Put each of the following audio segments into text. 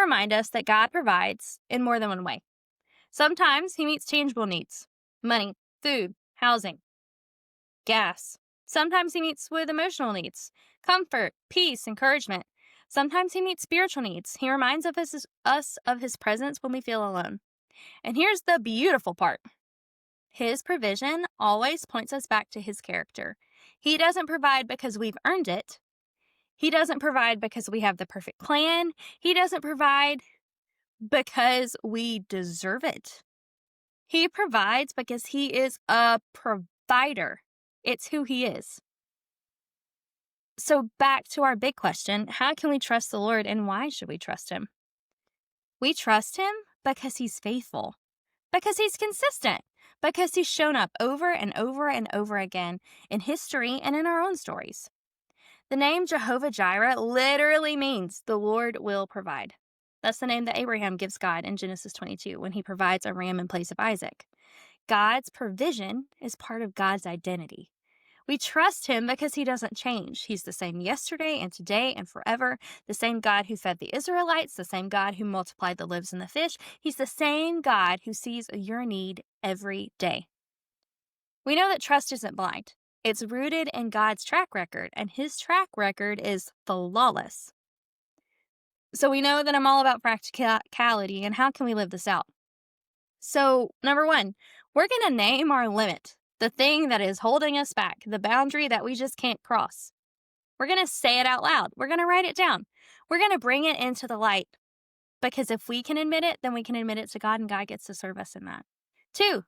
remind us that God provides in more than one way. Sometimes he meets tangible needs: money, food, housing, gas. Sometimes he meets with emotional needs: comfort, peace, encouragement. Sometimes he meets spiritual needs. He reminds us of his presence when we feel alone. And here's the beautiful part: his provision always points us back to his character. He doesn't provide because we've earned it. He doesn't provide because we have the perfect plan. He doesn't provide because we deserve it. He provides because he is a provider. It's who he is. So back to our big question: how can we trust the Lord, and why should we trust him? We trust him because he's faithful, because he's consistent, because he's shown up over and over and over again in history and in our own stories. The name Jehovah Jireh literally means the Lord will provide. That's the name that Abraham gives God in Genesis 22 when he provides a ram in place of Isaac. God's provision is part of God's identity. We trust him because he doesn't change. He's the same yesterday and today and forever, the same God who fed the Israelites, the same God who multiplied the loaves and the fish. He's the same God who sees your need every day. We know that trust isn't blind. It's rooted in God's track record, and his track record is flawless. So we know that I'm all about practicality, and how can we live this out? So, number one, we're going to name our limit, the thing that is holding us back, the boundary that we just can't cross. We're going to say it out loud. We're going to write it down. We're going to bring it into the light, because if we can admit it, then we can admit it to God, and God gets to serve us in that. Two,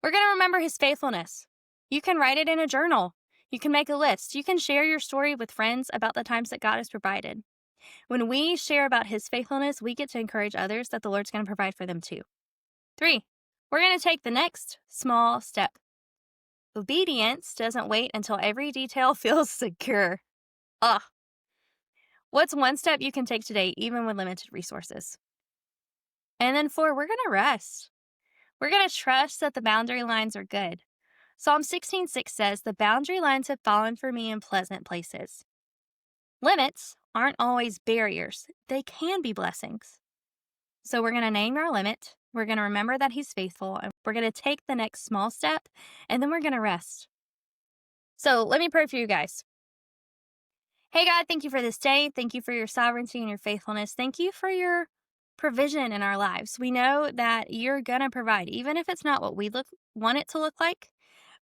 we're going to remember his faithfulness. You can write it in a journal. You can make a list. You can share your story with friends about the times that God has provided. When we share about his faithfulness, we get to encourage others that the Lord's going to provide for them too. Three, we're going to take the next small step. Obedience doesn't wait until every detail feels secure. What's one step you can take today, even with limited resources? And then four, we're going to rest. We're going to trust that the boundary lines are good. Psalm 16:6 says, "The boundary lines have fallen for me in pleasant places." Limits aren't always barriers. They can be blessings. So we're going to name our limit. We're going to remember that he's faithful, and we're going to take the next small step, and then we're going to rest. So let me pray for you guys. Hey, God, thank you for this day. Thank you for your sovereignty and your faithfulness. Thank you for your provision in our lives. We know that you're going to provide, even if it's not what we want it to look like.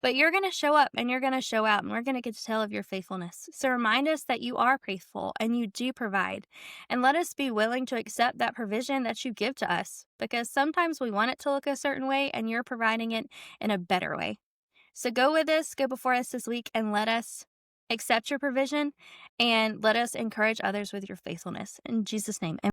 But you're going to show up, and you're going to show out, and we're going to get to tell of your faithfulness. So remind us that you are faithful and you do provide. And let us be willing to accept that provision that you give to us, because sometimes we want it to look a certain way, and you're providing it in a better way. So go with us, go before us this week, and let us accept your provision, and let us encourage others with your faithfulness. In Jesus' name.